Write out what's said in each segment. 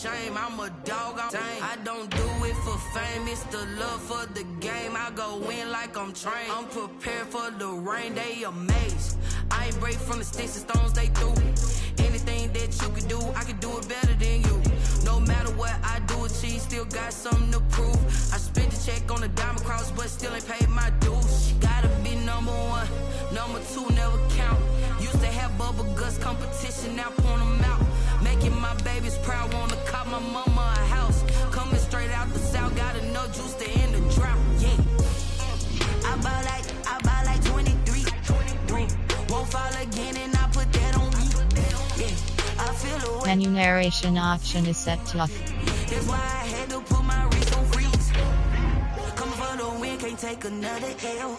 shame. I'm a dog, I'm tame. I don't do it for fame, it's the love for the game. I go in like I'm trained. I'm prepared for the rain, they amazed. I ain't break from the sticks and stones they threw. Anything that you can do, I can do it better than you. No matter what I do, achieve, still got something to prove. I spent the check on the diamond cross, but still ain't paid my dues. Gotta be number one, number two never count. Used to have bubble guts competition, now point them out. Making my babies proud, wanna cop my mama a house. Coming straight out the south, got enough juice to end the drought. Yeah, I buy like 23. Won't fall again, and I put that on me. Yeah, I feel away. Menu narration option is set to off. That's why I had to put my wrist on freeze. Coming for the win, can't take another L.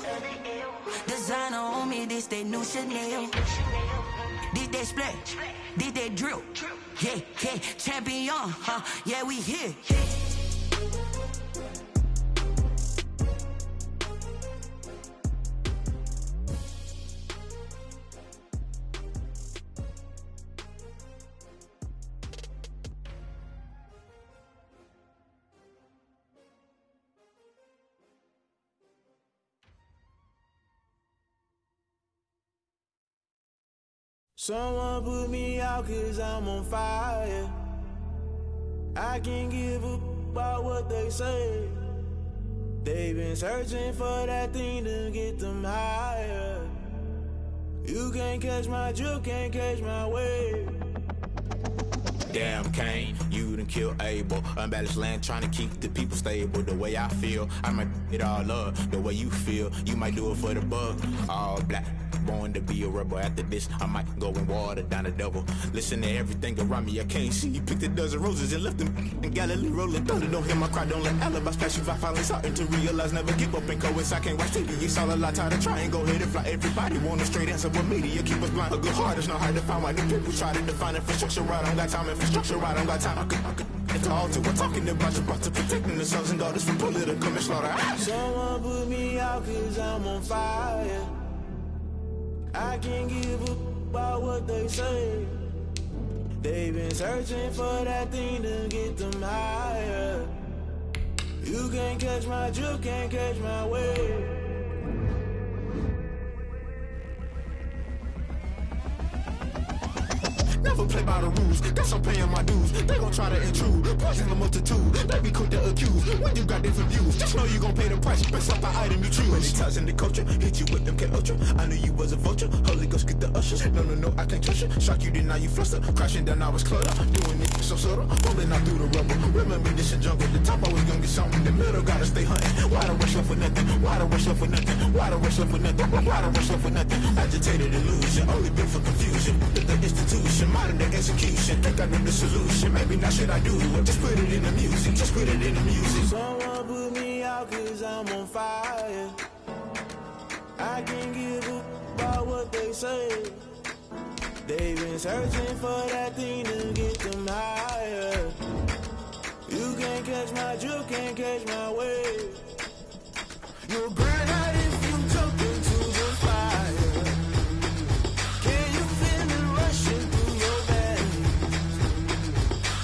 Designer on me, this that new Chanel. Did that splash, did that drill. Yeah, yeah, champion, huh? Yeah, we here. Someone put me out 'cause I'm on fire. I can't give up about what they say. They've been searching for that thing to get them higher. You can't catch my drift, can't catch my wave. Damn Kane, you done killed Abel. Unbalanced land trying to keep the people stable. The way I feel, I might it all up. The way you feel, you might do it for the buck. All black, born to be a rebel. After this, I might go and water down the devil. Listen to everything around me, I can't see. Picked a dozen roses and left them in Galilee rolling thunder. Don't hear my cry, don't let alibis pass you by. Finally starting to realize, never give up and coincide. Can't watch TV, it's all a lot. Tired of trying, go ahead and fly. Everybody want a straight answer, but media keep us blind. A good heart is not hard to find. Why the people try to define infrastructure right? I don't got time, infrastructure right, I don't got time. I could it's all to we're talking about you, about to protecting the sons and daughters from political and slaughter. Someone put me out 'cause I'm on fire. I can't give up about what they say. They've been searching for that thing to get them higher. You can't catch my drift, can't catch my wave. Never play by the rules, guess I'm paying my dues. They gon' try to intrude, poison the multitude. They be quick to accuse when you got different views. Just know you gon' pay the price based off the item you choose. Many ties in the culture, hit you with them K-Ultra. I knew you was a vulture, Holy Ghost get the ushers. No, I can't trust you. Shock you, then now you fluster. Crashing down, I was cluttered. Doing it so subtle, rolling out through the rubble. Remember this in jungle, the top I was gonna get something. The middle gotta stay hunting. Why the rush left for nothing? Why the rush left for nothing? Why the rush left for nothing? Why the rush left for nothing? Agitated illusion, only built for confusion. The institution, modern day execution. Think I know the solution. Maybe now should I do it? Just put it in the music. Just put it in the music. Someone put me out 'cause I'm on fire. I can't give up about what they say. They've been searching for that thing to get them higher. You can't catch my drift, can't catch my wave. You'll burn out if you jump into the fire. Can you feel it rushing through your veins?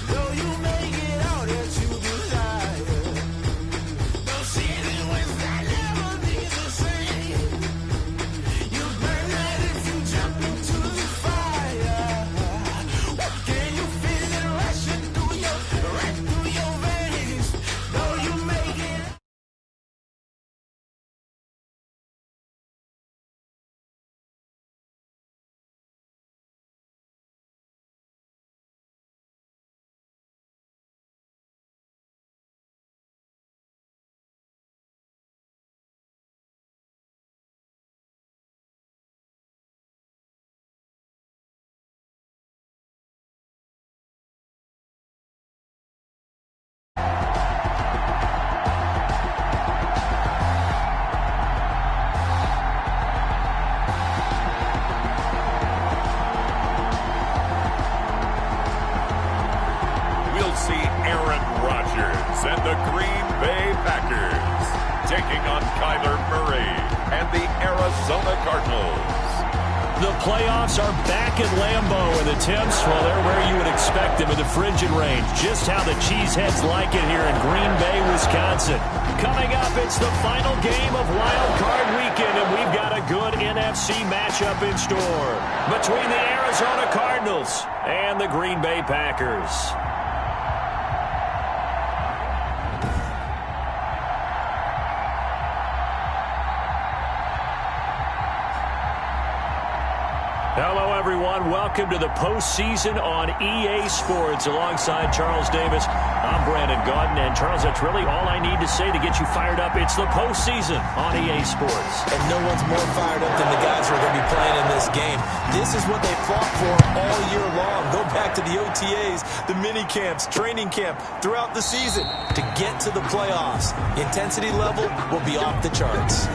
Though you make it all that you desire. Don't see it when that never be the same. You burn out if you jump into the fire. Can you feel it rushing through your veins? Though you make it. And the Green Bay Packers taking on Kyler Murray and the Arizona Cardinals. The playoffs are back at Lambeau, and the temps, well, they're where you would expect them in the frigid range. Just how the Cheeseheads like it here in Green Bay, Wisconsin. Coming up, it's the final game of Wild Card Weekend, and we've got a good NFC matchup in store between the Arizona Cardinals and the Green Bay Packers. Hello, everyone. Welcome to the postseason on EA Sports. Alongside Charles Davis, I'm Brandon Gaudin. And, Charles, that's really all I need to say to get you fired up. It's the postseason on EA Sports. And no one's more fired up than the guys who are going to be playing in this game. This is what they fought for all year long. Go back to the OTAs, the mini camps, training camp, throughout the season to get to the playoffs. The intensity level will be off the charts.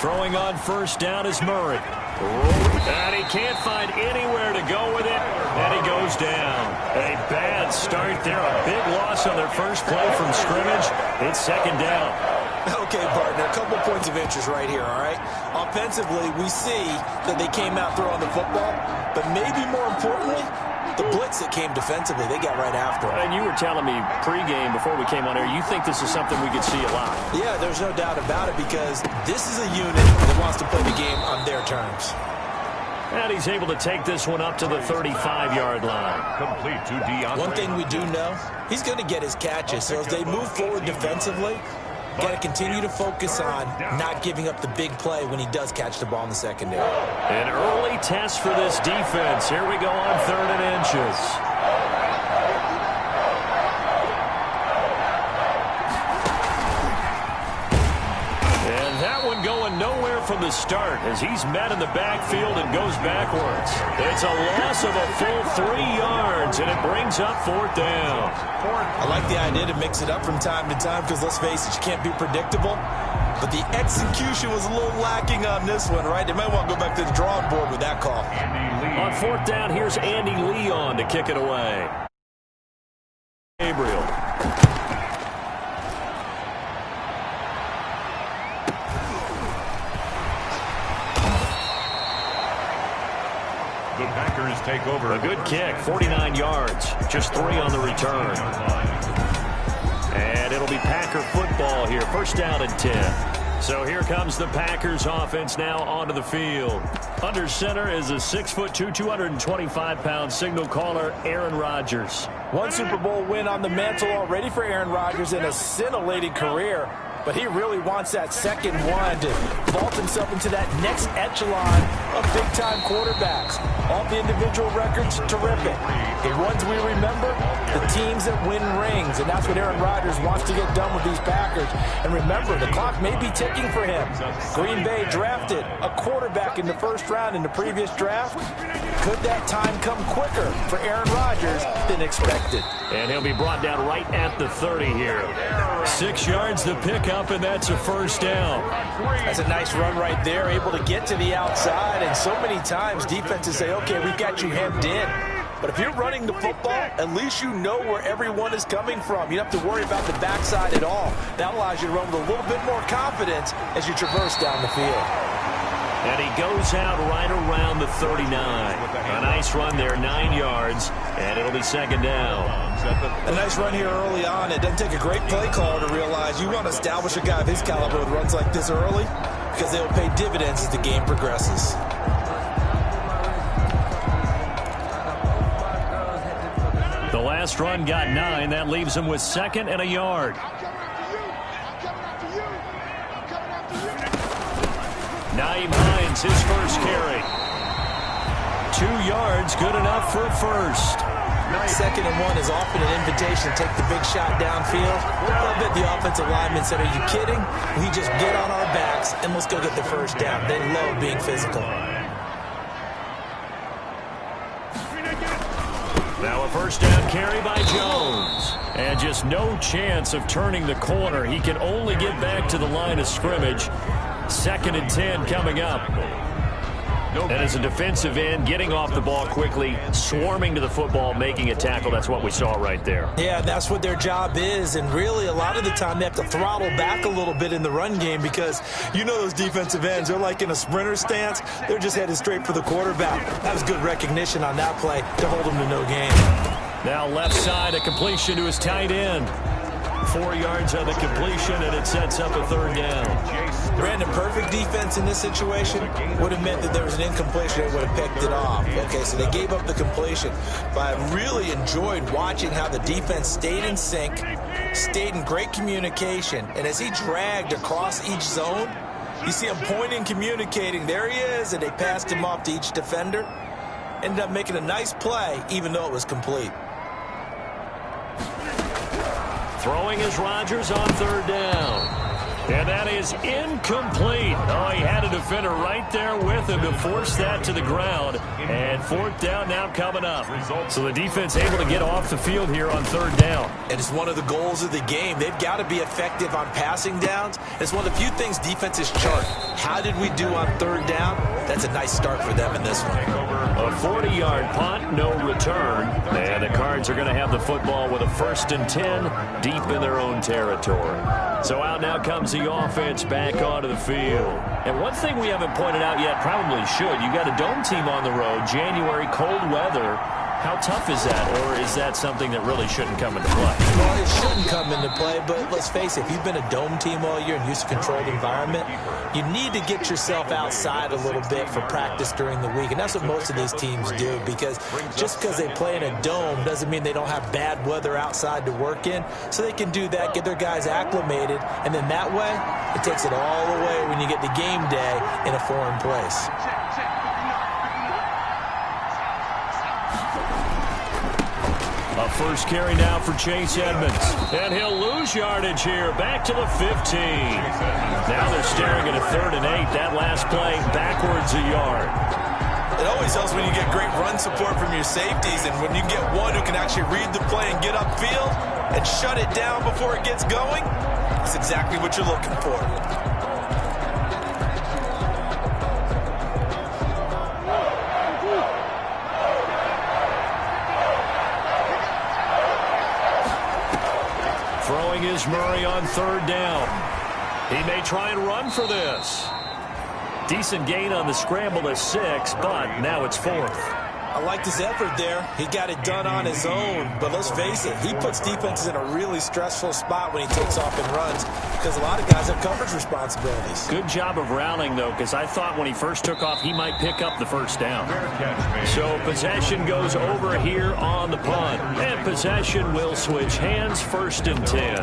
Throwing on first down is Murray. And he can't find anywhere to go with it. And he goes down. A bad start there. A big loss on their first play from scrimmage. It's second down. Okay, partner, a couple points of interest right here, all right? Offensively, we see that they came out throwing the football, but maybe more importantly, the blitz that came defensively, they got right after it. And you were telling me pregame before we came on air, you think this is something we could see a lot. Yeah, there's no doubt about it because this is a unit that wants to play the game on their terms. And he's able to take this one up to the 35-yard line. Complete to DeAndre. One thing we do know, he's going to get his catches. So as they move forward defensively, got to continue to focus on not giving up the big play when he does catch the ball in the secondary. An early test for this defense. Here we go on 3rd and inches. And that one going nowhere from the start as he's met in the backfield and goes backwards. It's a loss of a full 3 yards, and it brings up 4th down. I like the idea to mix it up from time to time because, let's face it, you can't be predictable. But the execution was a little lacking on this one, right? They might want to go back to the drawing board with that call. On 4th down, here's Andy Leon to kick it away. Gabriel. The Packers take over. A good kick, 49 yards, just 3 on the return. And it'll be Packer football here, 1st down and 10. So here comes the Packers offense now onto the field. Under center is a 6'2", 225-pound signal caller, Aaron Rodgers. One Super Bowl win on the mantle already for Aaron Rodgers in a scintillating career. But he really wants that second one to vault himself into that next echelon of big-time quarterbacks. All the individual records, terrific. The ones we remember, the teams that win rings. And that's what Aaron Rodgers wants to get done with these Packers. And remember, the clock may be ticking for him. Green Bay drafted a quarterback in the 1st round in the previous draft. Could that time come quicker for Aaron Rodgers than expected? And he'll be brought down right at the 30 here. 6 yards the pickup, and that's a 1st down. That's a nice run right there, able to get to the outside. And so many times defenses say, okay, we've got you hemmed in. But if you're running the football, at least you know where everyone is coming from. You don't have to worry about the backside at all. That allows you to run with a little bit more confidence as you traverse down the field. And he goes out right around the 39. A nice run there, 9 yards, and it'll be 2nd down. A nice run here early on. It doesn't take a great play caller to realize you want to establish a guy of his caliber with runs like this early because they will pay dividends as the game progresses. The last run got 9. That leaves him with 2nd and a yard. Naeem Hines, his first carry. 2 yards, good enough for a 1st. 2nd and 1 is often an invitation to take the big shot downfield. I bet the offensive lineman said, are you kidding? We just get on our backs and let's go get the 1st down. They love being physical. Now a first down carry by Jones. And just no chance of turning the corner. He can only get back to the line of scrimmage. 2nd and 10 coming up. And as a defensive end, getting off the ball quickly, swarming to the football, making a tackle. That's what we saw right there. Yeah, that's what their job is. And really, a lot of the time, they have to throttle back a little bit in the run game because you know those defensive ends, they're like in a sprinter stance. They're just headed straight for the quarterback. That was good recognition on that play to hold them to no gain. Now left side, a completion to his tight end. 4 yards on the completion, and it sets up a 3rd down. Brandon, perfect defense in this situation would have meant that there was an incompletion and would have picked it off. Okay, so they gave up the completion. But I really enjoyed watching how the defense stayed in sync, stayed in great communication, and as he dragged across each zone, you see him pointing, communicating. There he is, and they passed him off to each defender. Ended up making a nice play, even though it was complete. Throwing is Rodgers on 3rd down. And that is incomplete. Oh, he had a defender right there with him to force that to the ground. And 4th down now coming up. So the defense able to get off the field here on 3rd down. And it's one of the goals of the game. They've got to be effective on passing downs. It's one of the few things defenses chart. How did we do on 3rd down? That's a nice start for them in this one. A 40-yard punt, no return. And the Cards are going to have the football with a 1st and 10 deep in their own territory. So out now comes the offense back onto the field. And one thing we haven't pointed out yet, probably should, you got a dome team on the road, January, cold weather. How tough is that, or is that something that really shouldn't come into play? Well, it shouldn't come into play, but let's face it, if you've been a dome team all year and used to a controlled environment, you need to get yourself outside a little bit for practice during the week, and that's what most of these teams do, because just because they play in a dome doesn't mean they don't have bad weather outside to work in, so they can do that, get their guys acclimated, and then that way, it takes it all away when you get to game day in a foreign place. A first carry now for Chase Edmonds. And he'll lose yardage here. Back to the 15. Now they're staring at a 3rd and 8. That last play backwards a yard. It always helps when you get great run support from your safeties, and when you get one who can actually read the play and get upfield and shut it down before it gets going, that's exactly what you're looking for. Throwing is Murray on 3rd down. He may try and run for this. Decent gain on the scramble to 6, but now it's 4th. I liked his effort there. He got it done on his own, but let's face it, he puts defenses in a really stressful spot when he takes off and runs because a lot of guys have coverage responsibilities. Good job of rounding, though, because I thought when he first took off, he might pick up the 1st down. So possession goes over here on the punt, and possession will switch hands, 1st and 10.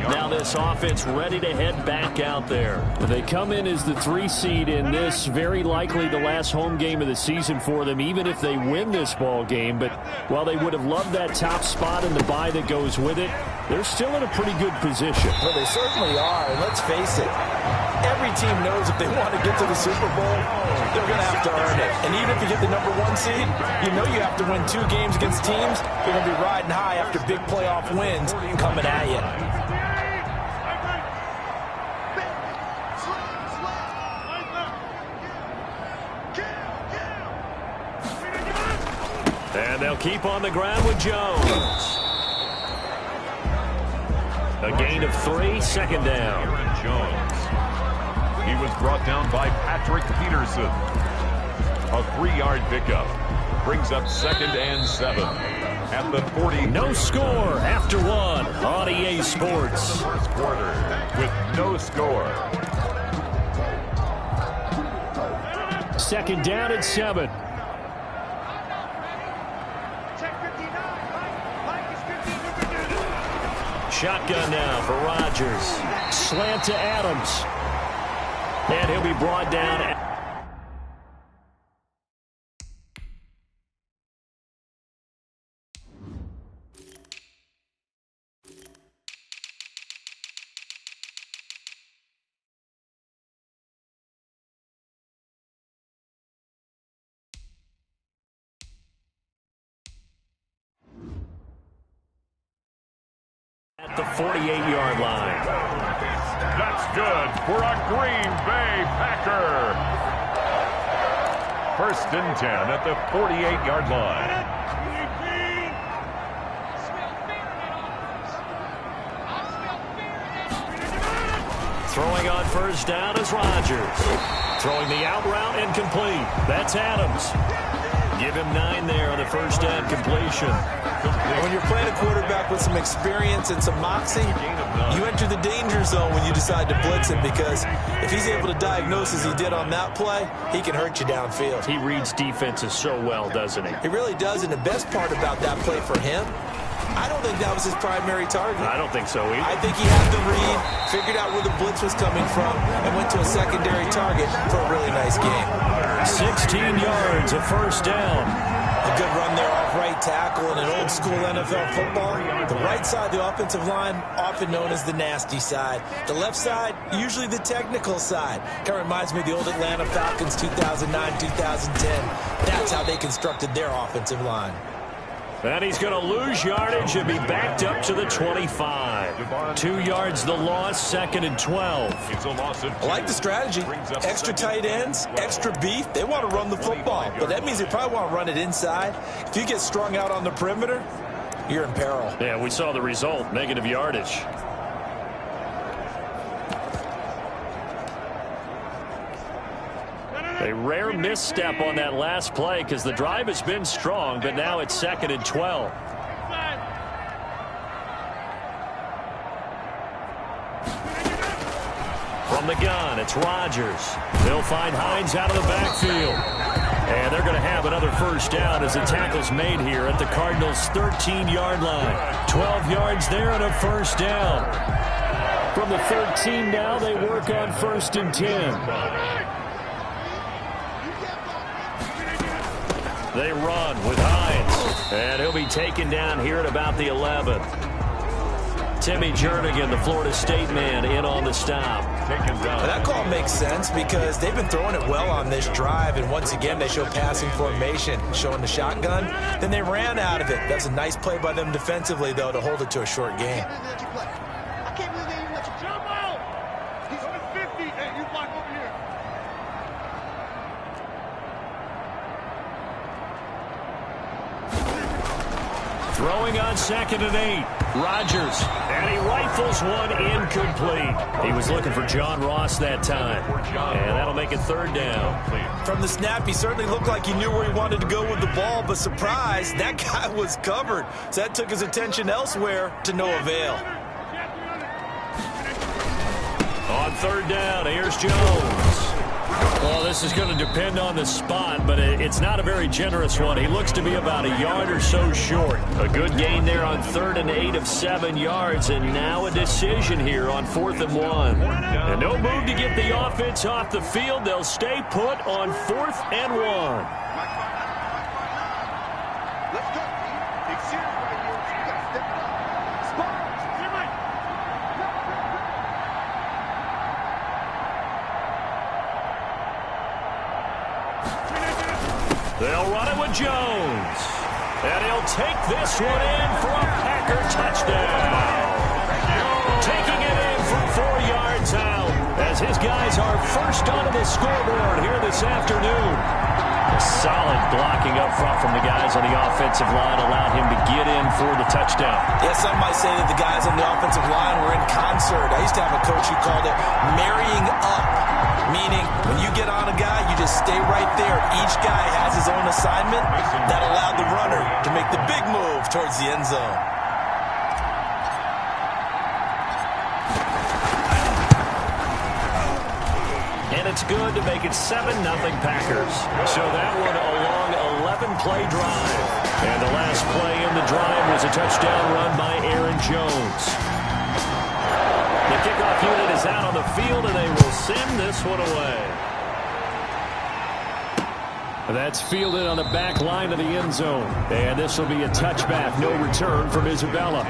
Now this offense ready to head back out there. They come in as the 3 seed in this, very likely the last home game of the season for them, even if they win this ball game. But while they would have loved that top spot and the bye that goes with it, they're still in a pretty good position. Well, they certainly are, and let's face it, every team knows if they want to get to the Super Bowl, they're going to have to earn it. And even if you get the number 1 seed, you know you have to win 2 games against teams they're going to be riding high after big playoff wins coming at you. And they'll keep on the ground with Jones. A gain of 3, 2nd down. Jones. He was brought down by Patrick Peterson. A 3-yard pickup. Brings up 2nd and 7. At the 40. No score after 1 on EA Sports. First quarter with no score. 2nd down at 7. Shotgun now for Rodgers. Slant to Adams. And he'll be brought down the 48-yard line. That's good for a Green Bay Packer. 1st and 10 at the 48-yard line. Throwing on 1st down is Rodgers. Throwing the out route incomplete. That's Adams. Give him 9 there on the 1st down completion. When you're playing a quarterback with some experience and some moxie, you enter the danger zone when you decide to blitz him, because if he's able to diagnose as he did on that play, he can hurt you downfield. He reads defenses so well, doesn't he? He really does, and the best part about that play for him, I don't think that was his primary target. I don't think so either. I think he had the read, figured out where the blitz was coming from, and went to a secondary target for a really nice game. 16 yards, a 1st down. A good run there off right tackle in an old-school NFL football. The right side of the offensive line, often known as the nasty side. The left side, usually the technical side. Kind of reminds me of the old Atlanta Falcons 2009, 2010. That's how they constructed their offensive line. And he's going to lose yardage and be backed up to the 25. 2 yards the loss, 2nd and 12. I like the strategy. Extra tight ends, extra beef. They want to run the football, but that means they probably want to run it inside. If you get strung out on the perimeter, you're in peril. Yeah, we saw the result, negative yardage. A rare misstep on that last play because the drive has been strong, but now it's 2nd and 12. From the gun, it's Rodgers. They'll find Hines out of the backfield. And they're going to have another 1st down as the tackle's made here at the Cardinals' 13-yard line. 12 yards there and a 1st down. From the 13 now, they work on 1st and 10. They run with Hines, and he'll be taken down here at about the 11. Timmy Jernigan, the Florida State man, in on the stop. That call makes sense because they've been throwing it well on this drive, and once again they show passing formation, showing the shotgun. Then they ran out of it. That's a nice play by them defensively, though, to hold it to a short game. I can't believe they even let you jump out. He's on 50. Hey, you block over here. Throwing on 2nd and 8. Rodgers, and he rifles one incomplete. He was looking for John Ross that time, and that'll make it 3rd down. From the snap, he certainly looked like he knew where he wanted to go with the ball, but surprise, that guy was covered. So that took his attention elsewhere to no avail. On 3rd down, here's Jones. Well, this is going to depend on the spot, but it's not a very generous one. He looks to be about a yard or so short. A good gain there on 3rd and 8 of 7 yards, and now a decision here on 4th and 1. And no move to get the offense off the field. They'll stay put on 4th and 1. They'll run it with Jones. And he'll take this one in for a Packer touchdown. Taking it in from 4 yards out as his guys are first onto the scoreboard here this afternoon. A solid blocking up front from the guys on the offensive line allowed him to get in for the touchdown. Yeah, some might say that the guys on the offensive line were in concert. I used to have a coach who called it marrying up, meaning when you get on a guy, you just stay right there. Each guy has his own assignment that allowed the runner to make the big move towards the end zone. And it's good to make it 7-0 Packers. So that one a long 11-play drive. And the last play in the drive was a touchdown run by Aaron Jones. The kickoff unit is out on the field, and they will send this one away. That's fielded on the back line of the end zone. And this will be a touchback. No return from Isabella.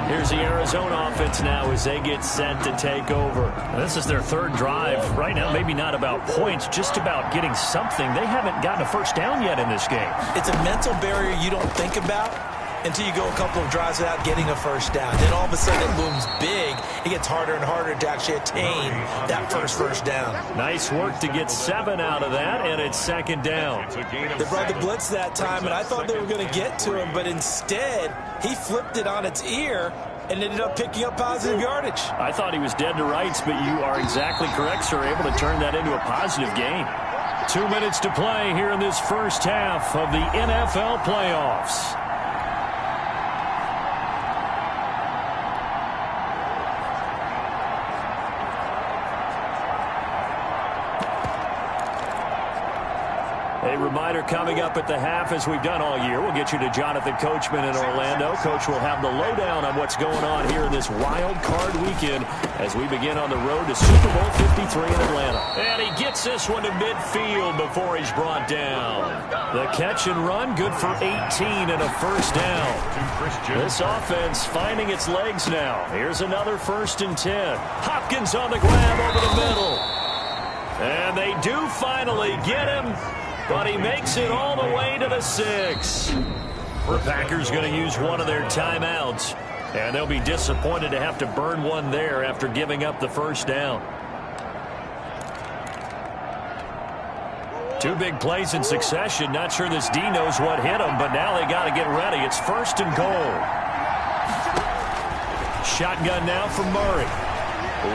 Here's the Arizona offense now as they get set to take over. This is their 3rd drive. Right now, maybe not about points, just about getting something. They haven't gotten a 1st down yet in this game. It's a mental barrier you don't think about until you go a couple of drives without getting a first down. Then all of a sudden it looms big. It gets harder and harder to actually attain that first down. Nice work to get 7 out of that, and it's second down. They brought the blitz that time, and I thought they were going to get to him, but instead he flipped it on its ear and ended up picking up positive yardage. I thought he was dead to rights, but you are exactly correct, sir. Able to turn that into a positive gain. 2 minutes to play here in this first half of the NFL playoffs. A reminder coming up at the half, as we've done all year. We'll get you to Jonathan Coachman in Orlando. Coach will have the lowdown on what's going on here in this wild card weekend as we begin on the road to Super Bowl 53 in Atlanta. And he gets this one to midfield before he's brought down. The catch and run, good for 18 and a first down. This offense finding its legs now. Here's another 1st and 10. Hopkins on the grab over the middle. And they do finally get him, but he makes it all the way to the 6. The Packers going to use one of their timeouts, and they'll be disappointed to have to burn one there after giving up the first down. 2 big plays in succession. Not sure this D knows what hit him, but now they got to get ready. It's 1st and goal. Shotgun now from Murray.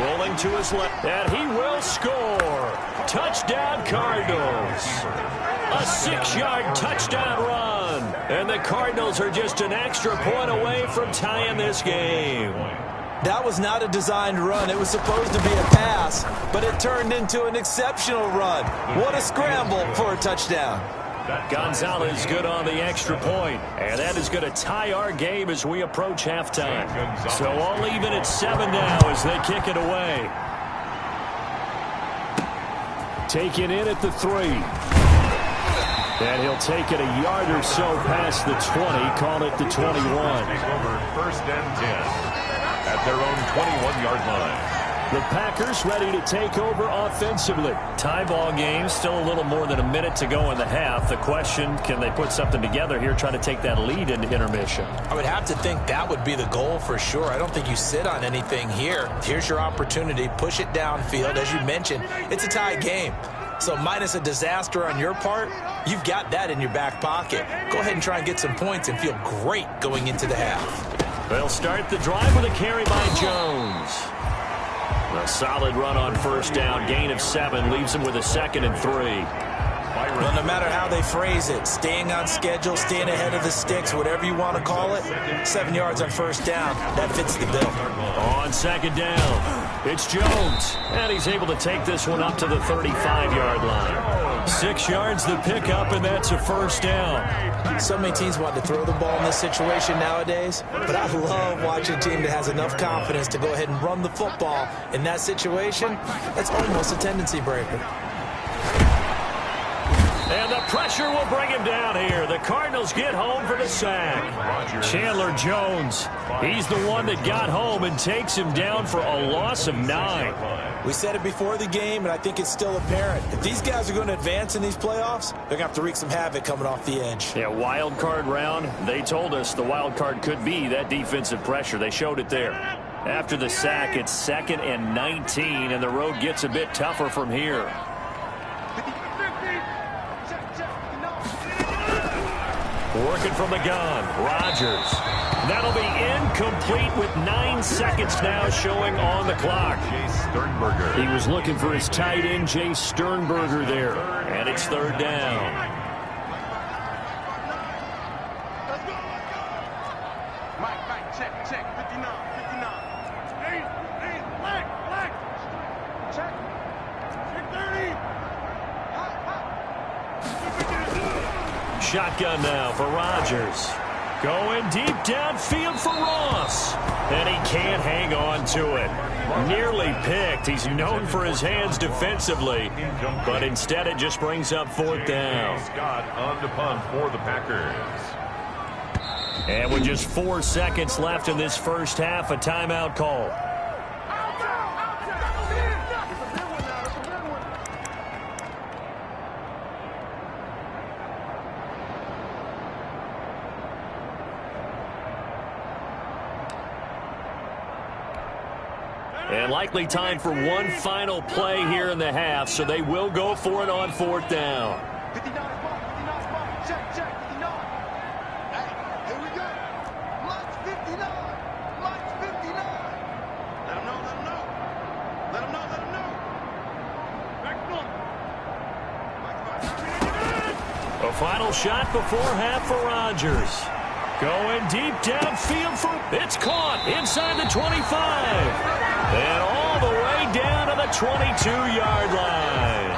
Rolling to his left, and he will score. Touchdown Cardinals. A 6-yard touchdown run. And the Cardinals are just an extra point away from tying this game. That was not a designed run. It was supposed to be a pass, but it turned into an exceptional run. What a scramble for a touchdown. Gonzalez good on the extra point, and that is going to tie our game as we approach halftime. So all even at 7 now as they kick it away. Taken in at the 3. And he'll take it a yard or so past the 20, call it the 21. Over 1st and 10 at their own 21-yard line. The Packers ready to take over offensively. Tie ball game, still a little more than a minute to go in the half. The question, can they put something together here, try to take that lead into intermission? I would have to think that would be the goal for sure. I don't think you sit on anything here. Here's your opportunity. Push it downfield. As you mentioned, it's a tie game. So minus a disaster on your part, you've got that in your back pocket. Go ahead and try and get some points and feel great going into the half. They'll start the drive with a carry by Jones. A solid run on 1st down. Gain of 7 leaves him with a 2nd and 3. Well, no matter how they phrase it, staying on schedule, staying ahead of the sticks, whatever you want to call it, 7 yards on 1st down, that fits the bill. On 2nd down, it's Jones, and he's able to take this one up to the 35-yard line. 6 yards the pickup, and that's a 1st down. So many teams want to throw the ball in this situation nowadays, but I love watching a team that has enough confidence to go ahead and run the football. In that situation, that's almost a tendency breaker. And the pressure will bring him down here. The Cardinals get home for the sack. Chandler Jones, he's the one that got home and takes him down for a loss of 9. We said it before the game, and I think it's still apparent. If these guys are going to advance in these playoffs, they're going to have to wreak some havoc coming off the edge. Yeah, wild card round. They told us the wild card could be that defensive pressure. They showed it there. After the sack, it's 2nd and 19, and the road gets a bit tougher from here. Working from the gun, Rodgers. That'll be incomplete with 9 seconds now showing on the clock. Sternberger. He was looking for his tight end, Jay Sternberger there. And it's 3rd down. Mike, check, 59. Hey, black. Check. 30. Shotgun now for Rodgers. Going deep downfield for Ross. And he can't hang on to it. Nearly picked. He's known for his hands defensively. But instead it just brings up 4th down. Scott on the punt for the Packers. And with just 4 seconds left in this first half, a timeout call. And likely time for one final play here in the half, so they will go for it on 4th down. 59 ball, check, 59. Hey, here we go. Lunch 59. Let him know. Back A final shot before half for Rodgers. Going deep downfield for it's caught inside the 25. And all the way down to the 22-yard line.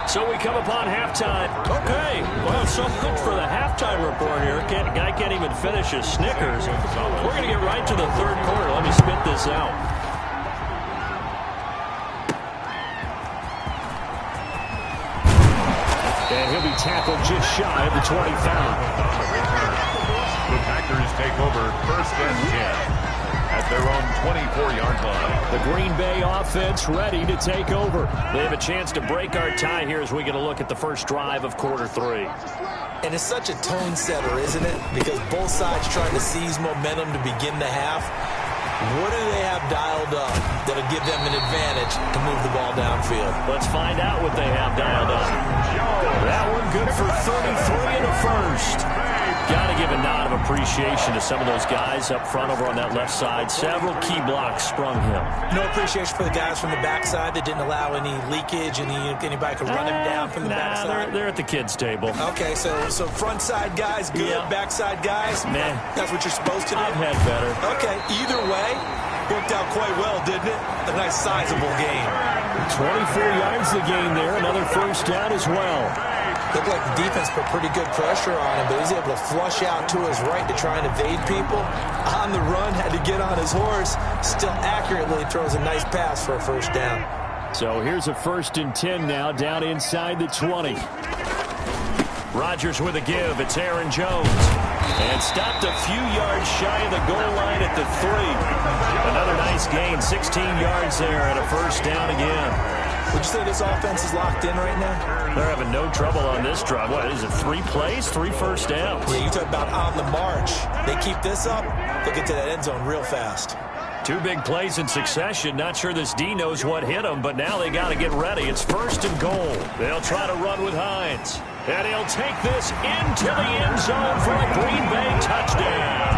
So we come upon halftime. Okay, well, so good for the halftime report here. Guy can't even finish his Snickers. We're going to get right to the 3rd quarter. Let me spit this out. And he'll be tackled just shy of the 25. The Packers take over 1st and 10 at their own 24-yard line. The Green Bay offense ready to take over. They have a chance to break our tie here as we get a look at the first drive of quarter 3. And it's such a tone setter, isn't it? Because both sides trying to seize momentum to begin the half. What do they have dialed up that'll give them an advantage to move the ball downfield? Let's find out what they have dialed up. That one good for 33 in the first. Got to give a nod of appreciation to some of those guys up front over on that left side. Several key blocks sprung him. No appreciation for the guys from the backside that didn't allow any leakage, anybody could run him down from the backside. They're at the kids' table. Okay, so front side guys good, backside guys, man, that's what you're supposed to do. I've had better. Okay, either way, worked out quite well, didn't it? A nice sizable gain. 24 yards the gain there, another first down as well. Looked like the defense put pretty good pressure on him, but he's able to flush out to his right to try and evade people. On the run, had to get on his horse. Still accurately throws a nice pass for a first down. So here's a 1st and 10 now, down inside the 20. Rodgers with a give. It's Aaron Jones. And stopped a few yards shy of the goal line at the 3. Another nice gain, 16 yards there, and a first down again. Would you say this offense is locked in right now? They're having no trouble on this drive. What is it, 3 plays, 3 first downs? Yeah, you talk about on the march. They keep this up, they'll get to that end zone real fast. 2 big plays in succession. Not sure this D knows what hit him, but now they got to get ready. It's 1st and goal. They'll try to run with Hines. And he'll take this into the end zone for a Green Bay touchdown.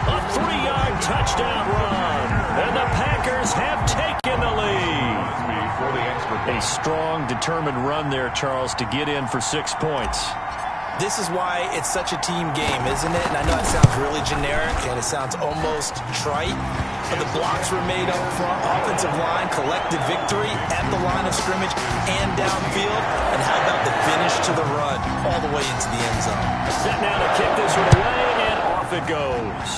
A 3-yard touchdown run. And the Packers have taken the lead. A strong, determined run there, Charles, to get in for 6 points. This is why it's such a team game, isn't it? And I know it sounds really generic and it sounds almost trite, but the blocks were made up front. Offensive line, collective victory at the line of scrimmage and downfield. And how about the finish to the run all the way into the end zone? Set now to kick this one away, and off it goes.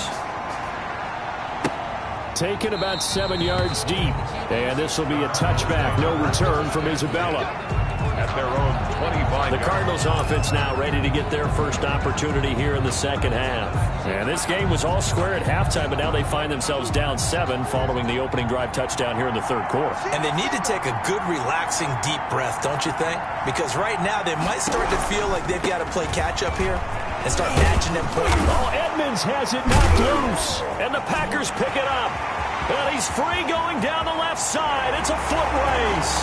Taken about 7 yards deep. And this will be a touchback. No return from Isabella. At their own 25. The Cardinals offense now ready to get their first opportunity here in the second half. And this game was all square at halftime, but now they find themselves down 7 following the opening drive touchdown here in the 3rd quarter. And they need to take a good, relaxing, deep breath, don't you think? Because right now they might start to feel like they've got to play catch-up here and start matching them points. Oh, Edmonds has it knocked loose, and the Packers pick it up. And he's free going down the left side. It's a foot race.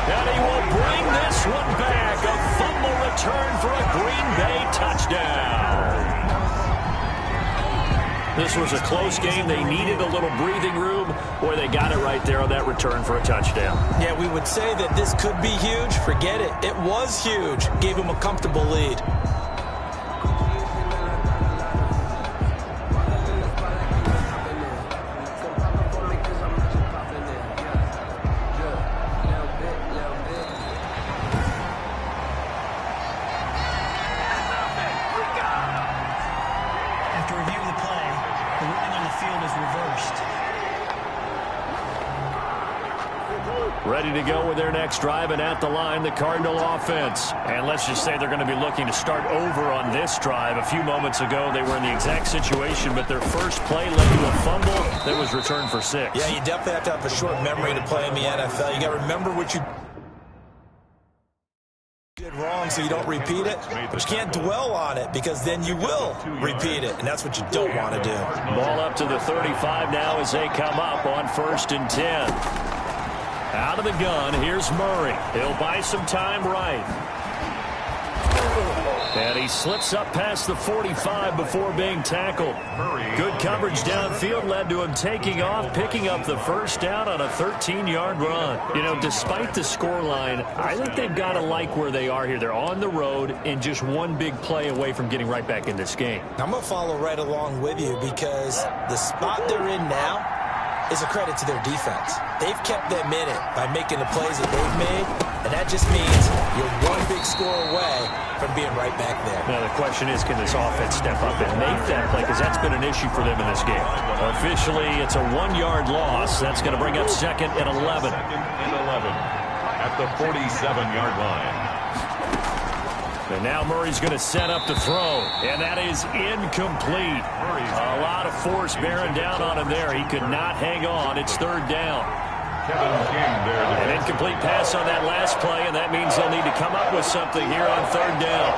And he will bring this one back. A fumble return for a Green Bay touchdown. This was a close game. They needed a little breathing room, or they got it right there on that return for a touchdown. Yeah, we would say that this could be huge. Forget it. It was huge. Gave him a comfortable lead. Ready to go with their next drive, and at the line, the Cardinal offense. And let's just say they're going to be looking to start over on this drive. A few moments ago, they were in the exact situation, but their first play led to a fumble that was returned for 6. Yeah, you definitely have to have a short memory to play in the NFL. You got to remember what you did wrong wrong so you don't repeat it, but you can't dwell on it because then you will repeat it, and that's what you don't want to do. Ball up to the 35 now as they come up on 1st and 10. Out of the gun, here's Murray. He'll buy some time right. And he slips up past the 45 before being tackled. Good coverage downfield led to him taking off, picking up the first down on a 13-yard run. You know, despite the scoreline, I think they've got to like where they are here. They're on the road and just one big play away from getting right back in this game. I'm going to follow right along with you because the spot they're in now is a credit to their defense. They've kept them in it by making the plays that they've made, and that just means you're one big score away from being right back there. Now the question is, can this offense step up and make that play? Because that's been an issue for them in this game. Officially, it's a 1-yard loss. That's going to bring up 2nd and 11. 2nd and 11 at the 47-yard line. And now Murray's going to set up to throw, and that is incomplete. A lot of force bearing down on him there. He could not hang on. It's 3rd down. An incomplete pass on that last play, and that means they'll need to come up with something here on 3rd down.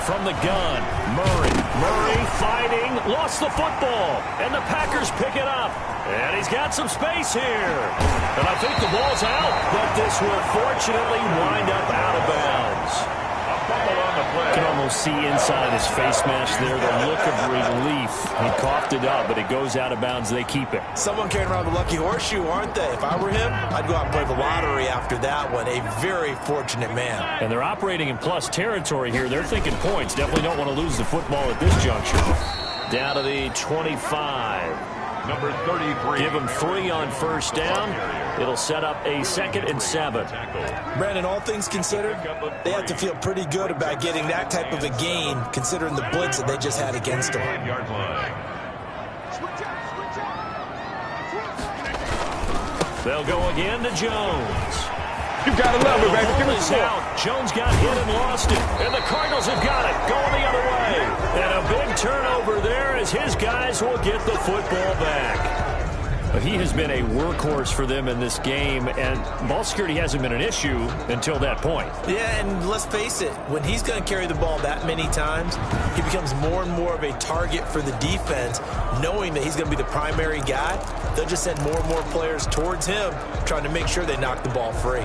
From the gun, Murray. Murray fighting, lost the football, and the Packers pick it up. And he's got some space here. And I think the ball's out, but this will fortunately wind up out of bounds. You can almost see inside his face mask there the look of relief. He coughed it up, but it goes out of bounds. They keep it. Someone carrying around the lucky horseshoe, aren't they? If I were him, I'd go out and play the lottery after that one. A very fortunate man. And they're operating in plus territory here. They're thinking points. Definitely don't want to lose the football at this juncture. Down to the 25. Number 33. Give them 3 on 1st down. It'll set up a 2nd and 7. Brandon, all things considered, they have to feel pretty good about getting that type of a gain, considering the blitz that they just had against them. They'll go again to Jones. You've got to love it, baby. The ball is out. Jones got hit and lost it. And the Cardinals have got it. Going the other way. And a big turnover there as his guys will get the football back. But he has been a workhorse for them in this game, and ball security hasn't been an issue until that point. Yeah, and let's face it, when he's going to carry the ball that many times, he becomes more and more of a target for the defense, knowing that he's going to be the primary guy. They'll just send more and more players towards him, trying to make sure they knock the ball free.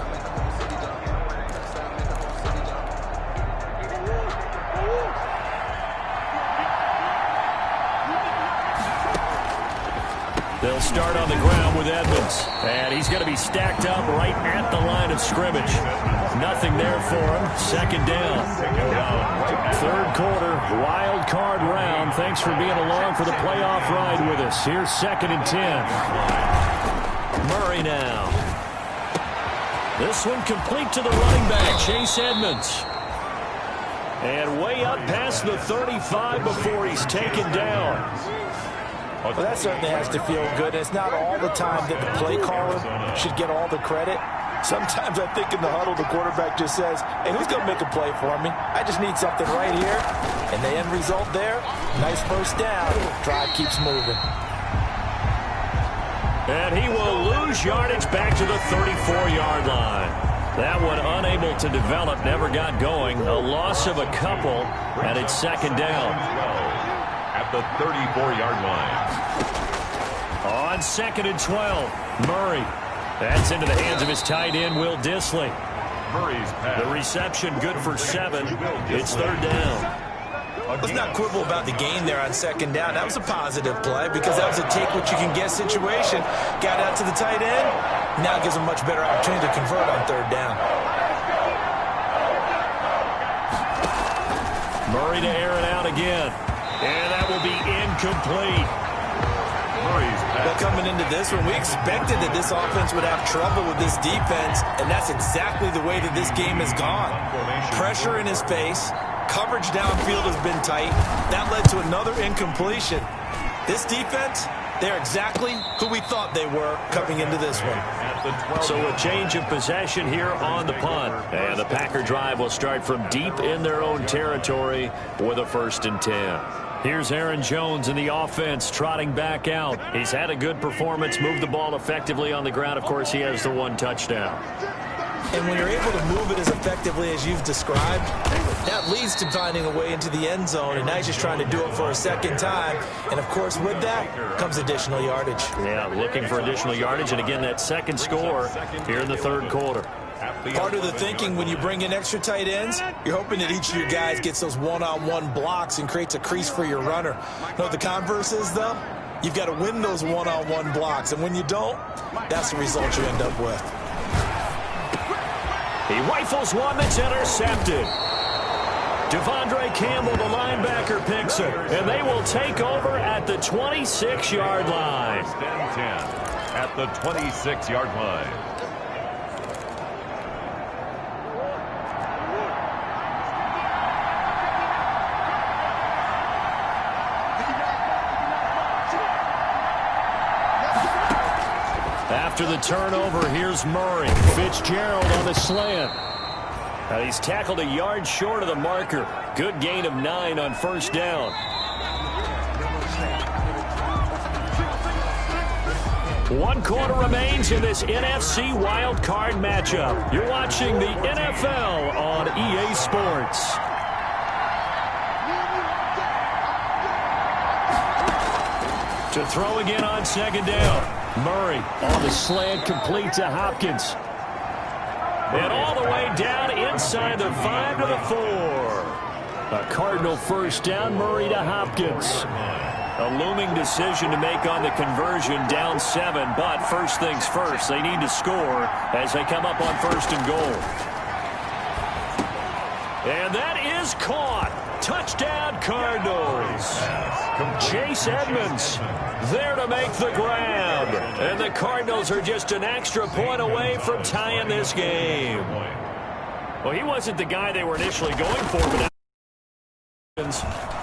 They'll start on the ground with Edmonds. And he's going to be stacked up right at the line of scrimmage. Nothing there for him. 2nd down. 3rd quarter, wild card round. Thanks for being along for the playoff ride with us. Here's 2nd and 10. Murray now. This one complete to the running back, Chase Edmonds. And way up past the 35 before he's taken down. Well, that certainly has to feel good. It's not all the time that the play caller should get all the credit. Sometimes I think in the huddle, the quarterback just says, hey, who's going to make a play for me? I just need something right here. And the end result there, nice 1st down. Drive keeps moving. And he will lose yardage back to the 34-yard line. That one unable to develop, never got going. A loss of a couple, and it's 2nd down. At the 34-yard line. On 2nd and 12, Murray. That's into the hands of his tight end, Will Dissly. Murray's pass. The reception good for 7. It's 3rd down. Let's not quibble about the gain there on 2nd down. That was a positive play because that was a take-what-you-can-get situation. Got out to the tight end. Now it gives them a much better opportunity to convert on 3rd down. Murray to air it out again. And that will be incomplete. Well, coming into this one, we expected that this offense would have trouble with this defense, and that's exactly the way that this game has gone. Pressure in his face. Coverage downfield has been tight. That led to another incompletion. This defense, they're exactly who we thought they were coming into this one. So a change of possession here on the punt. And the Packer drive will start from deep in their own territory with a 1st and 10. Here's Aaron Jones in the offense trotting back out. He's had a good performance, moved the ball effectively on the ground. Of course, he has the 1 touchdown. And when you're able to move it as effectively as you've described, that leads to finding a way into the end zone, and now he's just trying to do it for a second time. And, of course, with that comes additional yardage. Yeah, looking for additional yardage, and again, that second score here in the third quarter. Part of the thinking when you bring in extra tight ends, you're hoping that each of your guys gets those one-on-one blocks and creates a crease for your runner. You know what the converse is, though? You've got to win those one-on-one blocks, and when you don't, that's the result you end up with. He rifles one that's intercepted. Devondre Campbell, the linebacker, picks it, and they will take over at the 26-yard line. 10-10 at the 26-yard line. After the turnover, here's Murray. Fitzgerald on the slant. Now he's tackled a yard short of the marker. Good gain of 9 on first down. One quarter remains in this NFC wild card matchup. You're watching the NFL on EA Sports. To throw again on second down. Murray on the slant, complete to Hopkins. And all the way down inside the 5 to the 4. A Cardinal first down, Murray to Hopkins. A looming decision to make on the conversion, down 7. But first things first, they need to score as they come up on first and goal. And that is caught. Touchdown, Cardinals. Chase Edmonds there to make the grab. And the Cardinals are just an extra point away from tying this game. Well, he wasn't the guy they were initially going for, but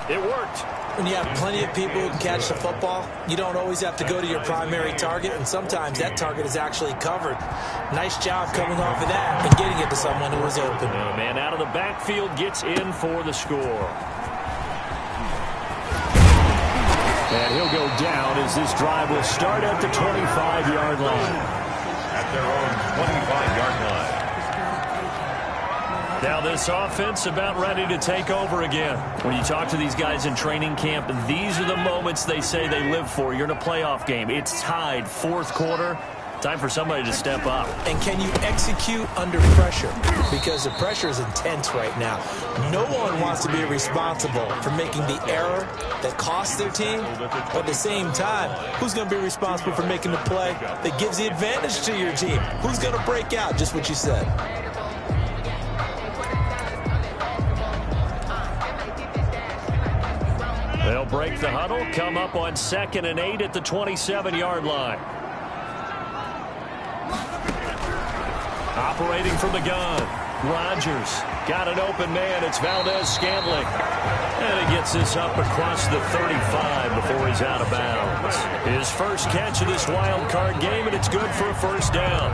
it worked. When you have plenty of people who can catch the football, you don't always have to go to your primary target, and sometimes that target is actually covered. Nice job coming off of that and getting it to someone who was open. Oh, man, out of the backfield gets in for the score. And he'll go down as this drive will start at the 25-yard line. At their own 25-yard line. Now this offense about ready to take over again. When you talk to these guys in training camp, these are the moments they say they live for. You're in a playoff game. It's tied, fourth quarter. Time for somebody to step up. And can you execute under pressure? Because the pressure is intense right now. No one wants to be responsible for making the error that costs their team. But at the same time, who's going to be responsible for making the play that gives the advantage to your team? Who's going to break out? Just what you said. They'll break the huddle, come up on 2nd and 8 at the 27-yard line. Operating from the gun, Rodgers got an open man. It's Valdez-Scantling. And he gets this up across the 35 before he's out of bounds. His first catch of this wild card game, and it's good for a first down.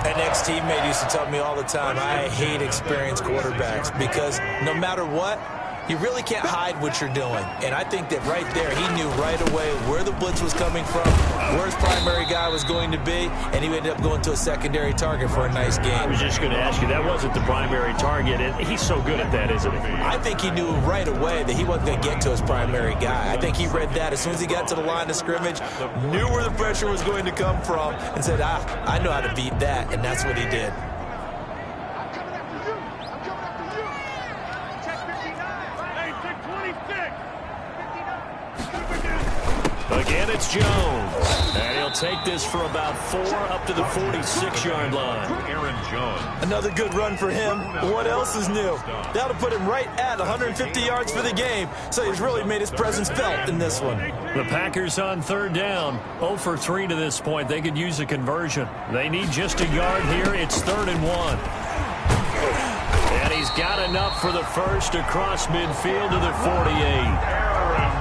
An ex-teammate used to tell me all the time, I hate experienced quarterbacks because no matter what, you really can't hide what you're doing. And I think that right there, he knew right away where the blitz was coming from, where his primary guy was going to be, and he ended up going to a secondary target for a nice game. I was just going to ask you, that wasn't the primary target, and he's so good at that, isn't he? I think he knew right away that he wasn't going to get to his primary guy. I think he read that as soon as he got to the line of scrimmage, knew where the pressure was going to come from, and said, I know how to beat that, and that's what he did. Again, it's Jones. And he'll take this for about 4 up to the 46-yard line. Aaron Jones. Another good run for him. What else is new? That'll put him right at 150 yards for the game. So he's really made his presence felt in this one. The Packers on third down. 0 for 3 to this point. They could use a conversion. They need just a yard here. It's 3rd and 1. And he's got enough for the first across midfield to the 48.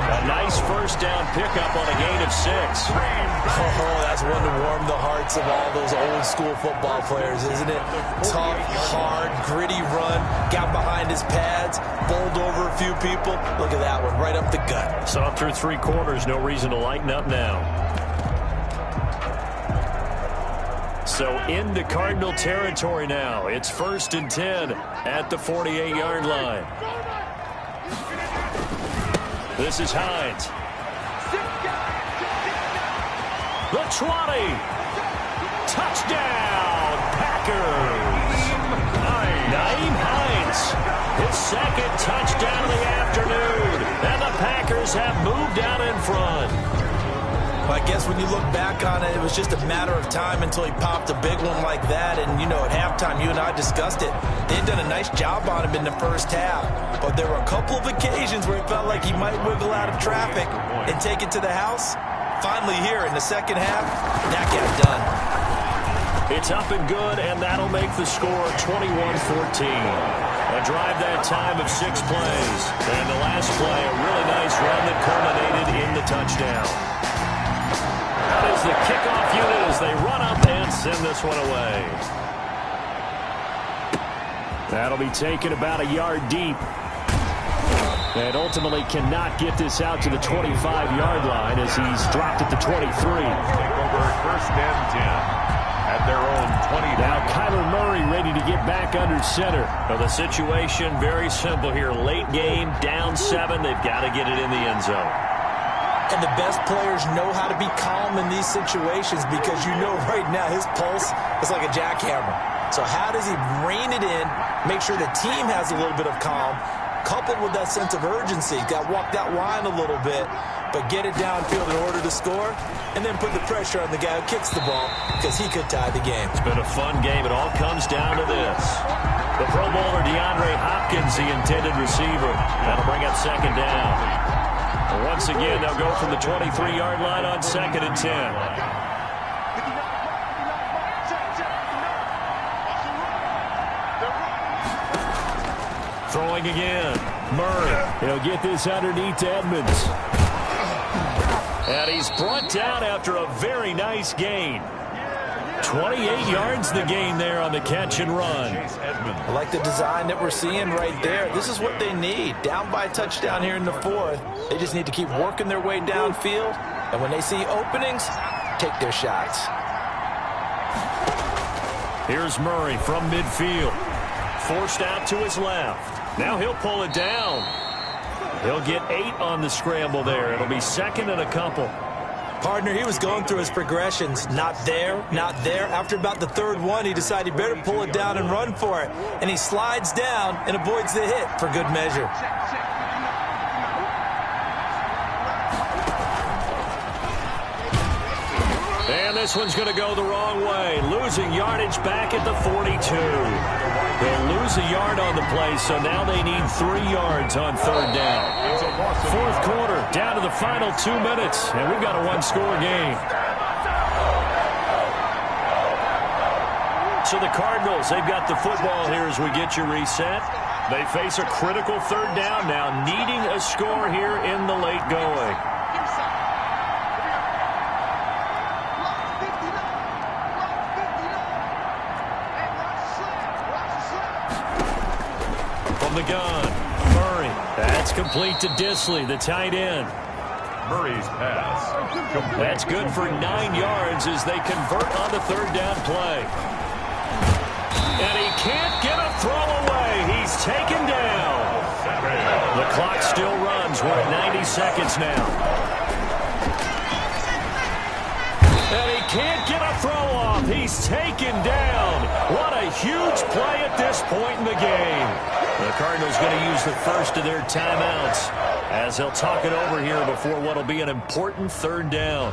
A nice first down pickup on a gain of 6. Oh, that's one to warm the hearts of all those old school football players, isn't it? Tough, hard, gritty run, got behind his pads, bowled over a few people. Look at that one, right up the gut. So through 3 quarters, no reason to lighten up now. So into Cardinal territory now. It's 1st and 10 at the 48-yard line. This is Hines. The 20. Touchdown, Packers. Nyheim Hines, his second touchdown of the afternoon. And the Packers have moved out in front. Well, I guess when you look back on it, it was just a matter of time until he popped a big one like that. And, you know, at halftime, you and I discussed it. They had done a nice job on him in the first half. But there were a couple of occasions where it felt like he might wiggle out of traffic and take it to the house. Finally here in the second half, that got done. It's up and good, and that'll make the score 21-14. A drive that time of 6 plays. And the last play, a really nice run that culminated in the touchdown. That is the kickoff unit as they run up and send this one away. That'll be taken about a yard deep. And ultimately cannot get this out to the 25-yard line as he's dropped at the 23. Take over 1st and 10 at their own 20. Now Kyler Murray ready to get back under center. Well, the situation very simple here. Late game, down 7. They've got to get it in the end zone. And the best players know how to be calm in these situations because you know right now his pulse is like a jackhammer. So how does he rein it in, make sure the team has a little bit of calm, coupled with that sense of urgency, got to walk that line a little bit, but get it downfield in order to score, and then put the pressure on the guy who kicks the ball because he could tie the game. It's been a fun game. It all comes down to this. The Pro Bowler DeAndre Hopkins, the intended receiver. That'll bring up 2nd down. And once again, they'll go from the 23-yard line on 2nd and 10. Throwing again. Murray. He'll get this underneath to Edmonds. And he's brought down after a very nice gain. 28 yards the gain there on the catch and run. I like the design that we're seeing right there. This is what they need. Down by a touchdown here in the 4th. They just need to keep working their way downfield. And when they see openings, take their shots. Here's Murray from midfield. Forced out to his left. Now he'll pull it down. He'll get 8 on the scramble there. It'll be 2nd and a couple. Partner, he was going through his progressions. Not there, not there. After about the 3rd one, he decided he better pull it down and run for it. And he slides down and avoids the hit for good measure. And this one's going to go the wrong way. Losing yardage back at the 42. They'll lose a yard on the play, so now they need 3 yards on 3rd down. 4th quarter, down to the final 2 minutes, and we've got a 1-score game. So the Cardinals, they've got the football here as we get you reset. They face a critical 3rd down now, needing a score here in the late going. The gun. Murray. That's complete to Disley, the tight end. Murray's pass. That's good for 9 yards as they convert on the 3rd down play. And he can't get a throw away. He's taken down. The clock still runs. We're at 90 seconds now. And he can't get a throw off. He's taken down. What a huge play at this point in the game. The Cardinals going to use the first of their timeouts as they'll talk it over here before what will be an important 3rd down.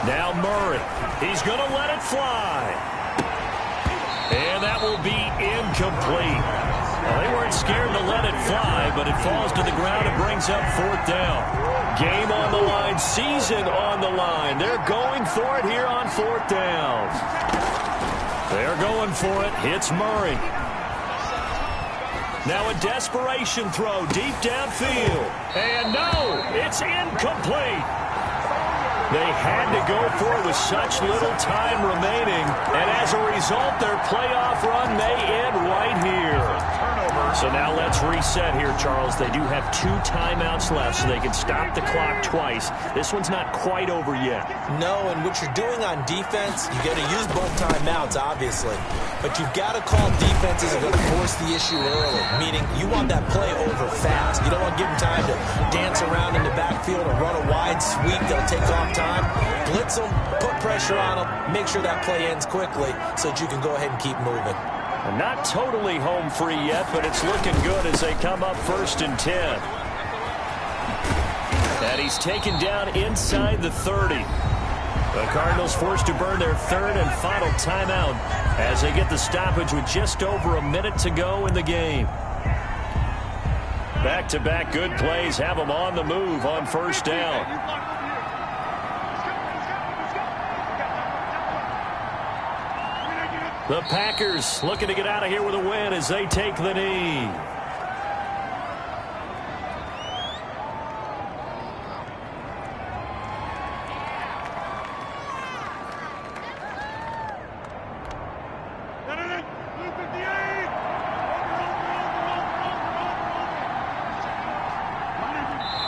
Now Murray. He's going to let it fly. And that will be incomplete. Well, they weren't scared to let it fly, but it falls to the ground and brings up 4th down. Game on the line, season on the line. They're going for it here on 4th down. They're going for it. Hits Murray. Now a desperation throw deep downfield. And no, it's incomplete. They had to go for it with such little time remaining. And as a result, their playoff run may end right here. So now let's reset here, Charles. They do have 2 timeouts left, so they can stop the clock twice. This one's not quite over yet. No, and what you're doing on defense, you got to use both timeouts, obviously. But you've got to call defenses that are going to force the issue early, meaning you want that play over fast. You don't want to give them time to dance around in the backfield or run a wide sweep. They'll take off time. Blitz them, put pressure on them, make sure that play ends quickly so that you can go ahead and keep moving. Not totally home free yet, but it's looking good as they come up 1st and 10. And he's taken down inside the 30. The Cardinals forced to burn their 3rd and final timeout as they get the stoppage with just over a minute to go in the game. Back-to-back good plays have them on the move on 1st down. The Packers looking to get out of here with a win as they take the knee.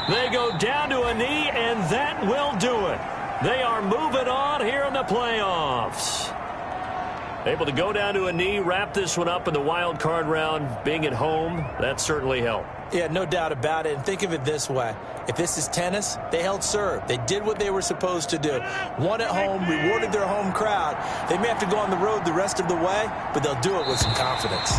They go down to a knee, and that will do it. They are moving on here in the playoffs. Able to go down to a knee, wrap this one up in the wild card round. Being at home, that certainly helped. Yeah, no doubt about it. And think of it this way. If this is tennis, they held serve. They did what they were supposed to do. Won at home, rewarded their home crowd. They may have to go on the road the rest of the way, but they'll do it with some confidence.